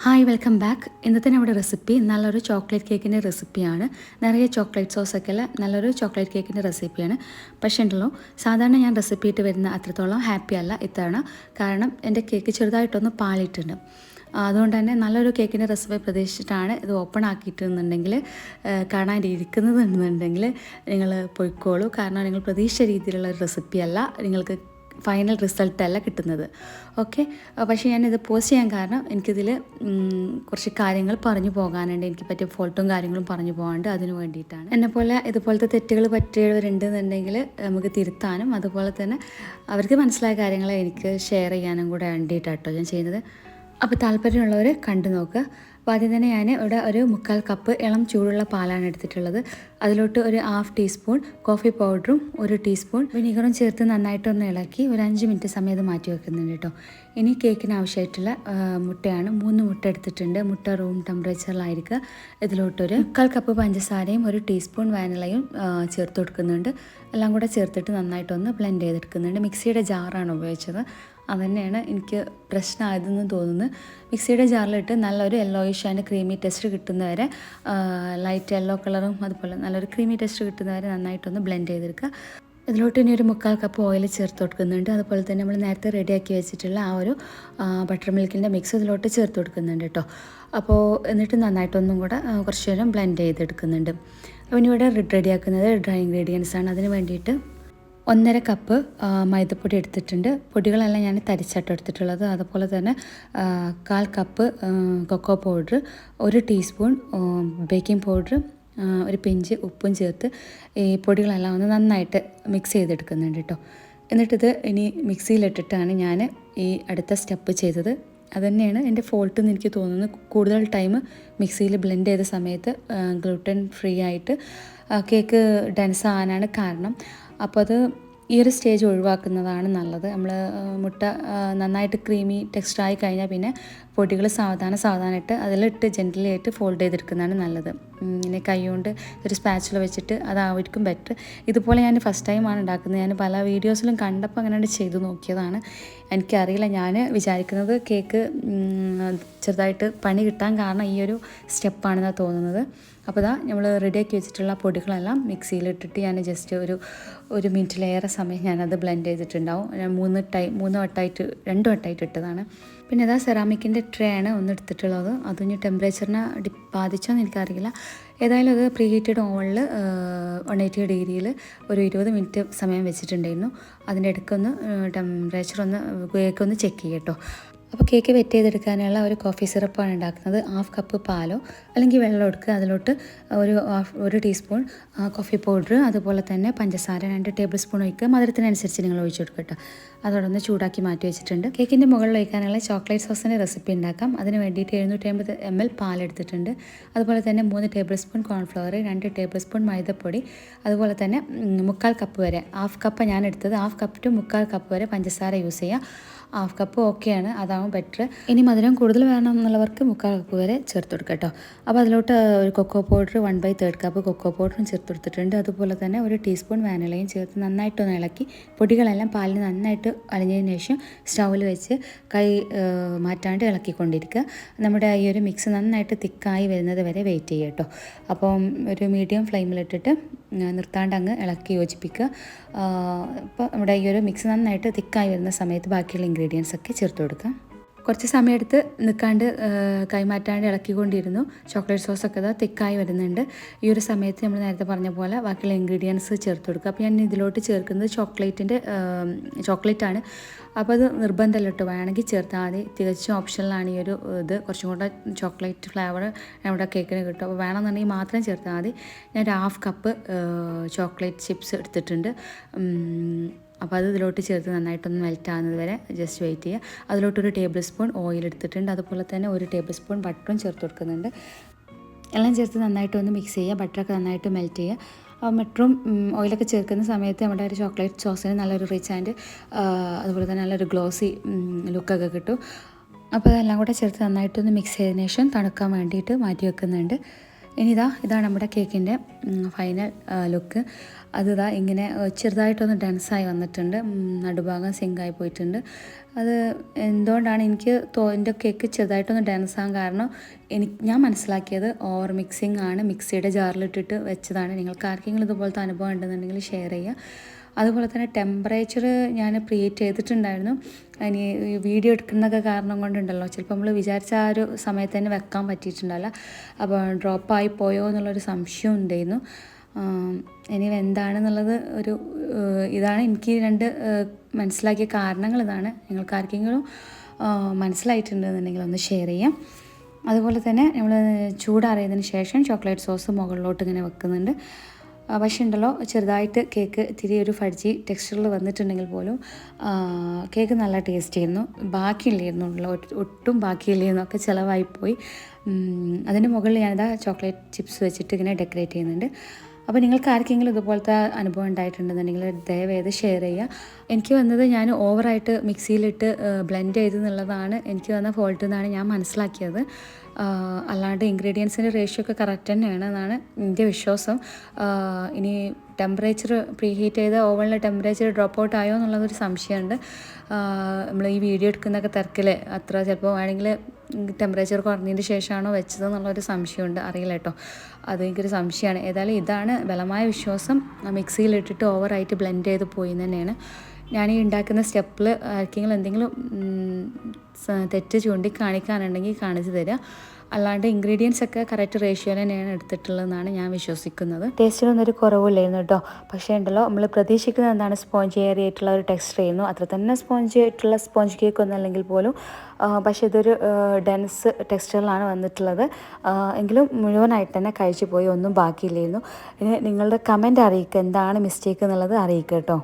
Hi welcome back. ഇന്നത്തെ നമ്മുടെ recipe നല്ലൊരു ചോക്ലേറ്റ് കേക്കിൻ്റെ റെസിപ്പിയാണ്. നിറയെ ചോക്ലേറ്റ് സോസൊക്കെ ഉള്ള നല്ലൊരു ചോക്ലേറ്റ് കേക്കിൻ്റെ റെസിപ്പിയാണ്. പക്ഷേ ഉണ്ടല്ലോ, സാധാരണ ഞാൻ റെസിപ്പി ഇട്ട് വരുന്ന അത്രത്തോളം ഹാപ്പി അല്ല ഇത്തവണ. കാരണം എൻ്റെ കേക്ക് ചെറുതായിട്ടൊന്ന് പാളിയിട്ടുണ്ട്. അതുകൊണ്ട് തന്നെ നല്ലൊരു കേക്കിൻ്റെ റെസിപ്പി പ്രതീക്ഷിച്ചിട്ടാണ് ഇത് ഓപ്പൺ ആക്കിയിട്ടുണ്ടെങ്കിൽ കാണാനിരിക്കുന്നതെന്നുണ്ടെങ്കിൽ നിങ്ങൾ പൊയ്ക്കോളൂ. കാരണം നിങ്ങൾ പ്രതീക്ഷിച്ച രീതിയിലുള്ള ഒരു റെസിപ്പിയല്ല നിങ്ങൾക്ക് ഫൈനൽ റിസൾട്ടല്ല കിട്ടുന്നത്. ഓക്കെ, പക്ഷേ ഞാനിത് പോസ്റ്റ് ചെയ്യാൻ കാരണം എനിക്കിതിൽ കുറച്ച് കാര്യങ്ങൾ പറഞ്ഞു പോകാനുണ്ട്. എനിക്ക് പറ്റിയ ഫോൾട്ടും കാര്യങ്ങളും പറഞ്ഞു പോകാനുണ്ട്. അതിന് വേണ്ടിയിട്ടാണ്. എന്നെപ്പോലെ ഇതുപോലത്തെ തെറ്റുകൾ പറ്റിയവരുണ്ടെന്നുണ്ടെങ്കിൽ നമുക്ക് തിരുത്താനും അതുപോലെ തന്നെ അവർക്ക് മനസ്സിലായ കാര്യങ്ങൾ എനിക്ക് ഷെയർ ചെയ്യാനും കൂടെ വേണ്ടിയിട്ടാട്ടോ ഞാൻ ചെയ്യുന്നത്. അപ്പോൾ താല്പര്യമുള്ളവർ കണ്ടു നോക്കുക. അപ്പോൾ ആദ്യം തന്നെ ഞാൻ ഇവിടെ ഒരു 1/4 കപ്പ് ഇളം ചൂടുള്ള പാലാണ് എടുത്തിട്ടുള്ളത്. അതിലോട്ട് ഒരു 1/2 ടീസ്പൂൺ കോഫി പൗഡറും 1 ടീസ്പൂൺ വിനീഗറും ചേർത്ത് നന്നായിട്ടൊന്ന് ഇളക്കി ഒരു 5 മിനിറ്റ് സമയം മാറ്റി വെക്കുന്നുണ്ട് കേട്ടോ. ഇനി കേക്കിന് ആവശ്യമായിട്ടുള്ള മുട്ടയാണ്. 3 മുട്ട എടുത്തിട്ടുണ്ട്. മുട്ട റൂം ടെമ്പറേച്ചറിലായിരിക്കുക. ഇതിലോട്ടൊരു 1/4 കപ്പ് പഞ്ചസാരയും 1 ടീസ്പൂൺ വാനിലയും ചേർത്ത് കൊടുക്കുന്നുണ്ട്. എല്ലാം കൂടെ ചേർത്തിട്ട് നന്നായിട്ടൊന്ന് ബ്ലെൻഡ് ചെയ്തെടുക്കുന്നുണ്ട്. മിക്സിയുടെ ജാറാണ് ഉപയോഗിച്ചത്. അതുതന്നെയാണ് എനിക്ക് പ്രശ്നമായതെന്ന് തോന്നുന്നു. മിക്സിയുടെ ജാറിലിട്ട് നല്ലൊരു യെല്ലോയിഷ് ആൻഡ് ക്രീമി ടെസ്റ്റ് കിട്ടുന്നവരെ, ലൈറ്റ് യെല്ലോ കളറും അതുപോലെ നല്ലൊരു ക്രീമി ടെസ്റ്റ് കിട്ടുന്നവരെ നന്നായിട്ടൊന്ന് ബ്ലെൻഡ് ചെയ്തെടുക്കുക. ഇതിലോട്ട് ഇനി ഒരു 1/4 കപ്പ് ഓയിൽ ചേർത്ത് കൊടുക്കുന്നുണ്ട്. അതുപോലെ തന്നെ നമ്മൾ നേരത്തെ റെഡിയാക്കി വെച്ചിട്ടുള്ള ആ ഒരു ബട്ടർ മിൽക്കിൻ്റെ മിക്സ് ഇതിലോട്ട് ചേർത്ത് കൊടുക്കുന്നുണ്ട് കേട്ടോ. അപ്പോൾ എന്നിട്ട് നന്നായിട്ടൊന്നും കൂടെ കുറച്ച് നേരം ബ്ലെൻഡ് ചെയ്തെടുക്കുന്നുണ്ട്. അപ്പോൾ ഇനി ഇവിടെ റെഡിയാക്കുന്നത് ഡ്രൈ ഇൻഗ്രീഡിയൻസ് ആണ്. അതിന് വേണ്ടിയിട്ട് 1/2 കപ്പ് മൈദപ്പൊടി എടുത്തിട്ടുണ്ട്. പൊടികളെല്ലാം ഞാൻ തരിച്ചാട്ടോ എടുത്തിട്ടുള്ളത്. അതുപോലെ തന്നെ 1/4 cup cocoa powder, 1 teaspoon baking powder, ഒരു പിഞ്ച് ഉപ്പും ചേർത്ത് ഈ പൊടികളെല്ലാം ഒന്ന് നന്നായിട്ട് മിക്സ് ചെയ്തെടുക്കുന്നുണ്ട് കേട്ടോ. എന്നിട്ടിത് ഇനി മിക്സിയിലിട്ടിട്ടാണ് ഞാൻ ഈ അടുത്ത സ്റ്റെപ്പ് ചെയ്തത്. അതുതന്നെയാണ് എൻ്റെ ഫോൾട്ട് എന്ന് എനിക്ക് തോന്നുന്നു. കൂടുതൽ ടൈം മിക്സിയിൽ ബ്ലെൻഡ് ചെയ്ത സമയത്ത് ഗ്ലൂട്ടൻ ഫ്രീ ആയിട്ട് കേക്ക് ഡെൻസ് ആകാനാണ് കാരണം. അപ്പോൾ അത് ഈ ഒരു സ്റ്റേജ് ഒഴിവാക്കുന്നതാണ് നല്ലത്. നമ്മൾ മുട്ട നന്നായിട്ട് ക്രീമി ടെക്സ്ചറായി കഴിഞ്ഞാൽ പിന്നെ പൊടികൾ സാവധാനമായിട്ട് അതിലിട്ട് ജെൻ്റലി ആയിട്ട് ഫോൾഡ് ചെയ്തെടുക്കുന്നതാണ് നല്ലത്. ഇങ്ങനെ കൈ കൊണ്ട് ഒരു സ്പാച്ചുല വെച്ചിട്ട് അതായിരിക്കും ബെറ്റർ. ഇതുപോലെ ഞാൻ ഫസ്റ്റ് ടൈമാണ് ഉണ്ടാക്കുന്നത്. ഞാൻ പല വീഡിയോസിലും കണ്ടപ്പോൾ അങ്ങനെ ചെയ്തു നോക്കിയതാണ്. എനിക്കറിയില്ല, ഞാൻ വിചാരിക്കുന്നത് കേക്ക് ചെറുതായിട്ട് പണി കിട്ടാൻ കാരണം ഈ ഒരു സ്റ്റെപ്പാണെന്നാണ് തോന്നുന്നത്. അപ്പോൾ ഇതാ നമ്മൾ റെഡിയാക്കി വെച്ചിട്ടുള്ള പൊടികളെല്ലാം മിക്സിയിലിട്ടിട്ട് ഞാൻ ജസ്റ്റ് ഒരു മിനിറ്റിലേറെ സമയം ഞാനത് ബ്ലെൻഡ് ചെയ്തിട്ടുണ്ടാവും. ഞാൻ 2 വട്ടമായിട്ട് ഇട്ടതാണ്. പിന്നെ ഇതാ സെറാമിക്കിൻ്റെ ട്രേ ആണ് ഒന്ന് എടുത്തിട്ടുള്ളത്. അതിന് ടെമ്പറേച്ചറിനെ ബാധിച്ചോന്ന് എനിക്കറിയില്ല. ഏതായാലും അത് പ്രീ ഹീറ്റഡ് ഓവനിൽ 180 ഡിഗ്രിയിൽ ഒരു 20 മിനിറ്റ് സമയം വെച്ചിട്ടുണ്ടായിരുന്നു. അതിൻ്റെ ഇടയ്ക്കൊന്ന് കേക്കൊന്ന് ചെക്ക് ചെയ്യാം കേട്ടോ. അപ്പോൾ കേക്ക് വെറ്റ് ചെയ്തെടുക്കാനുള്ള ഒരു കോഫി സിറപ്പാണ് ഉണ്ടാക്കുന്നത്. 1/2 കപ്പ് പാലോ അല്ലെങ്കിൽ വെള്ളം എടുക്കുക. അതിലോട്ട് ഒരു ടീസ്പൂൺ കോഫി പൗഡർ, അതുപോലെ തന്നെ പഞ്ചസാര 2 ടേബിൾ സ്പൂൺ ഒഴിക്കുക. മധുരത്തിനനുസരിച്ച് നിങ്ങൾ ഒഴിച്ചു കൊടുക്കുക കേട്ടോ. അതോടൊന്ന് ചൂടാക്കി മാറ്റി വെച്ചിട്ടുണ്ട്. കേക്കിൻ്റെ മുകളിൽ ഒഴിക്കാനുള്ള ചോക്ലേറ്റ് സോസിൻ്റെ റെസിപ്പി ഉണ്ടാക്കാം. അതിന് വേണ്ടിയിട്ട് 750 ml പാലെടുത്തിട്ടുണ്ട്. അതുപോലെ തന്നെ 3 table spoon cornflour, 2 table spoon മൈദപ്പൊടി, അതുപോലെ തന്നെ 1/4 കപ്പ് വരെ, 1/2 കപ്പ് ഞാൻ എടുത്തത്, 1/2 കപ്പ് ടു 1/4 കപ്പ് വരെ പഞ്ചസാര യൂസ് ചെയ്യുക. 1/2 കപ്പ് ഓക്കെയാണ്, അതാവും ബെറ്റർ. ഇനി മധുരം കൂടുതൽ വേണം എന്നുള്ളവർക്ക് 1/4 കപ്പ് വരെ ചേർത്ത് കൊടുക്കുക കേട്ടോ. അപ്പോൾ അതിലോട്ട് ഒരു കൊക്കോ പൗഡർ 1/3 കപ്പ് കൊക്കോ പൗഡറും ചേർത്ത് കൊടുത്തിട്ടുണ്ട്. അതുപോലെ തന്നെ 1 ടീസ്പൂൺ വാനിലയും ചേർത്ത് നന്നായിട്ടൊന്ന് ഇളക്കി പൊടികളെല്ലാം പാലിന് നന്നായിട്ട് അലിഞ്ഞതിന് ശേഷം സ്റ്റൗവിൽ വെച്ച് കൈ മാറ്റാണ്ട് ഇളക്കിക്കൊണ്ടിരിക്കുക. നമ്മുടെ ഈ ഒരു മിക്സ് നന്നായിട്ട് തിക്കായി വരുന്നത് വരെ വെയിറ്റ് ചെയ്യുക കേട്ടോ. അപ്പം ഒരു മീഡിയം ഫ്ലെയിമിലിട്ടിട്ട് നിർത്താണ്ട് അങ്ങ് ഇളക്കി യോജിപ്പിക്കുക. അപ്പോൾ നമ്മുടെ ഈ ഒരു മിക്സ് നന്നായിട്ട് തിക്കായി വരുന്ന സമയത്ത് ബാക്കിയുള്ള ഇൻഗ്രീഡിയൻസ് ഒക്കെ ചേർത്ത് കൊടുക്കാം. കുറച്ച് സമയമെടുത്ത് നിൽക്കാണ്ട് കൈമാറ്റാണ്ട് ഇളക്കിക്കൊണ്ടിരുന്നു. ചോക്ലേറ്റ് സോസൊക്കെ ഇതാ തിക്കായി വരുന്നുണ്ട്. ഈ ഒരു സമയത്ത് നമ്മൾ നേരത്തെ പറഞ്ഞ പോലെ ബാക്കിയുള്ള ഇൻഗ്രീഡിയൻസ് ചേർത്ത് കൊടുക്കുക. അപ്പോൾ ഞാൻ ഇതിലോട്ട് ചേർക്കുന്നത് ചോക്ലേറ്റാണ്. അപ്പോൾ അത് നിർബന്ധമല്ല കേട്ടോ, വേണമെങ്കിൽ ചേർത്താൽ മതി. തികച്ചും ഓപ്ഷനിലാണ് ഈ ഒരു ഇത്. കുറച്ചും കൂടെ ചോക്ലേറ്റ് ഫ്ലേവർ നമ്മുടെ കേക്കിന് കിട്ടും. അപ്പോൾ വേണമെന്നുണ്ടെങ്കിൽ മാത്രം ചേർത്താൽ മതി. ഞാൻ ഒരു 1/2 കപ്പ് ചോക്ലേറ്റ് ചിപ്സ് എടുത്തിട്ടുണ്ട്. അപ്പോൾ അത് ഇതിലോട്ട് ചേർത്ത് നന്നായിട്ടൊന്ന് മെൽറ്റ് ആകുന്നത് വരെ ജസ്റ്റ് വെയിറ്റ് ചെയ്യുക. അതിലോട്ടൊരു ടേബിൾ സ്പൂൺ ഓയിൽ എടുത്തിട്ടുണ്ട്. അതുപോലെ തന്നെ 1 ടേബിൾ സ്പൂൺ ബട്ടറും ചേർത്ത് കൊടുക്കുന്നുണ്ട്. എല്ലാം ചേർത്ത് നന്നായിട്ടൊന്ന് മിക്സ് ചെയ്യുക. ബട്ടറൊക്കെ നന്നായിട്ട് മെൽറ്റ് ചെയ്യുക. ബട്ടറും ഓയിലൊക്കെ ചേർക്കുന്ന സമയത്ത് നമ്മുടെ ഒരു ചോക്ലേറ്റ് സോസിന് നല്ലൊരു റിച്ച് ആൻഡ് അതുപോലെ തന്നെ നല്ലൊരു ഗ്ലോസി ലുക്കൊക്കെ കിട്ടും. അപ്പോൾ അതെല്ലാം കൂടെ ചേർത്ത് നന്നായിട്ടൊന്ന് മിക്സ് ചെയ്തതിന് ശേഷം തണുക്കാൻ വേണ്ടിയിട്ട് മാറ്റി വെക്കുന്നുണ്ട്. ഇനി ഇതാണ് നമ്മുടെ കേക്കിൻ്റെ ഫൈനൽ ലുക്ക്. അതിതാ ഇങ്ങനെ ചെറുതായിട്ടൊന്ന് ഡെൻസായി വന്നിട്ടുണ്ട്, നടുഭാഗം സിങ്കായി പോയിട്ടുണ്ട്. അത് എന്തുകൊണ്ടാണ് എൻ്റെ കേക്ക് ചെറുതായിട്ടൊന്ന് ഡെൻസാകാൻ കാരണം ഞാൻ മനസ്സിലാക്കിയത് ഓവർ മിക്സിംഗ് ആണ്. മിക്സിയുടെ ജാറിലിട്ടിട്ട് വെച്ചതാണ്. നിങ്ങൾക്ക് ആർക്കെങ്കിലും ഇതുപോലത്തെ അനുഭവം ഉണ്ടെന്നുണ്ടെങ്കിൽ ഷെയർ ചെയ്യുക. അതുപോലെ തന്നെ ടെമ്പറേച്ചർ ഞാൻ പ്രീഹീറ്റ് ചെയ്തിട്ടുണ്ടായിരുന്നു. ഇനി വീഡിയോ എടുക്കുന്നതൊക്കെ കാരണം കൊണ്ടുണ്ടല്ലോ, ചിലപ്പോൾ നമ്മൾ വിചാരിച്ച ആ ഒരു സമയത്ത് തന്നെ വെക്കാൻ പറ്റിയിട്ടുണ്ടല്ല. അപ്പോൾ ഡ്രോപ്പായി പോയോ എന്നുള്ളൊരു സംശയം ഉണ്ടായിരുന്നു. ഇനി എന്താണെന്നുള്ളത് ഇതാണ് എനിക്ക് മനസ്സിലാക്കിയ കാരണങ്ങൾ ഇതാണ്. നിങ്ങൾക്ക് ആർക്കെങ്കിലും മനസ്സിലായിട്ടുണ്ടെന്നുണ്ടെങ്കിൽ ഒന്ന് ഷെയർ ചെയ്യാം. അതുപോലെ തന്നെ നമ്മൾ ചൂടാറിയതിന് ശേഷം ചോക്ലേറ്റ് സോസ് മുകളിലോട്ട് ഇങ്ങനെ വെക്കുന്നുണ്ട്. പക്ഷേ ഉണ്ടല്ലോ, ചെറുതായിട്ട് കേക്ക് ഇത്തിരി ഒരു ഫഡ്ജി ടെക്സ്ചറിൽ വന്നിട്ടുണ്ടെങ്കിൽ പോലും കേക്ക് നല്ല ടേസ്റ്റ് ചെയ്യുന്നു. ബാക്കിയില്ലായിരുന്നു, ഒട്ടും ബാക്കിയില്ലായിരുന്നു, ഒക്കെ ചിലവായിപ്പോയി. അതിൻ്റെ മുകളിൽ ഞാനിതാ ചോക്ലേറ്റ് ചിപ്സ് വെച്ചിട്ട് ഇങ്ങനെ ഡെക്കറേറ്റ് ചെയ്യുന്നുണ്ട്. അപ്പോൾ നിങ്ങൾക്ക് ആർക്കെങ്കിലും ഇതുപോലത്തെ അനുഭവം ഉണ്ടായിട്ടുണ്ടെന്നുണ്ടെങ്കിൽ ദയവേത് ഷെയർ ചെയ്യുക. എനിക്ക് വന്നത് ഞാൻ ഓവറായിട്ട് മിക്സിയിലിട്ട് ബ്ലെൻഡ് ചെയ്തെന്നുള്ളതാണ് എനിക്ക് വന്ന ഫോൾട്ട് എന്നാണ് ഞാൻ മനസ്സിലാക്കിയത്. അല്ലാണ്ട് ഇൻഗ്രീഡിയൻസിൻ്റെ റേഷ്യോ ഒക്കെ കറക്റ്റ് തന്നെയാണ് എന്നാണ് എൻ്റെ വിശ്വാസം. ഇനി ടെമ്പറേച്ചർ പ്രീഹീറ്റ് ചെയ്ത ഓവനിലെ ടെമ്പറേച്ചർ ഡ്രോപ്പ് ഔട്ട് ആയോ എന്നുള്ളതൊരു സംശയമുണ്ട്. നമ്മൾ ഈ വീഡിയോ എടുക്കുന്നതൊക്കെ തിരക്കിൽ അത്ര ചിലപ്പോൾ വേണമെങ്കിൽ ടെമ്പറേച്ചർ കുറഞ്ഞതിന് ശേഷമാണോ വെച്ചത് എന്നുള്ളൊരു സംശയമുണ്ട്, അറിയില്ല കേട്ടോ. അതെനിക്കൊരു സംശയമാണ്. ഏതായാലും ഇതാണ് ബലമായ വിശ്വാസം. മിക്സിയിലിട്ടിട്ട് ഓവറായിട്ട് ബ്ലെൻഡ് ചെയ്ത് പോയി തന്നെയാണ്. ഞാൻ ഈ ഉണ്ടാക്കുന്ന സ്റ്റെപ്പിൽ ആർക്കെങ്കിലും എന്തെങ്കിലും തെറ്റ് കാണിക്കാനുണ്ടെങ്കിൽ കാണിച്ചു തരിക. അല്ലാണ്ട് ഇൻഗ്രീഡിയൻസ് ഒക്കെ കറക്റ്റ് റേഷ്യോയിൽ തന്നെയാണ് എടുത്തിട്ടുള്ളതെന്നാണ് ഞാൻ വിശ്വസിക്കുന്നത്. ടേസ്റ്റിലൊന്നും ഒരു കുറവില്ലായിരുന്നു കേട്ടോ. പക്ഷേ ഉണ്ടല്ലോ, നമ്മൾ പ്രതീക്ഷിക്കുന്നത് എന്താണ്, സ്പോഞ്ച് ആയിട്ടുള്ള ഒരു ടെക്സ്ചർ ചെയ്യുന്നു. അത്ര തന്നെ സ്പോഞ്ച് ആയിട്ടുള്ള സ്പോഞ്ച് കേക്ക് ഒന്നും അല്ലെങ്കിൽ പോലും, പക്ഷേ ഇതൊരു ഡെൻസ് ടെക്സ്ചറിലാണ് വന്നിട്ടുള്ളത്. എങ്കിലും മുഴുവനായിട്ട് തന്നെ കഴിച്ചു പോയി, ഒന്നും ബാക്കിയില്ലായിരുന്നു. ഇനി നിങ്ങളുടെ കമൻറ്റ് അറിയിക്കുക, എന്താണ് മിസ്റ്റേക്ക് എന്നുള്ളത് അറിയിക്കുക കേട്ടോ.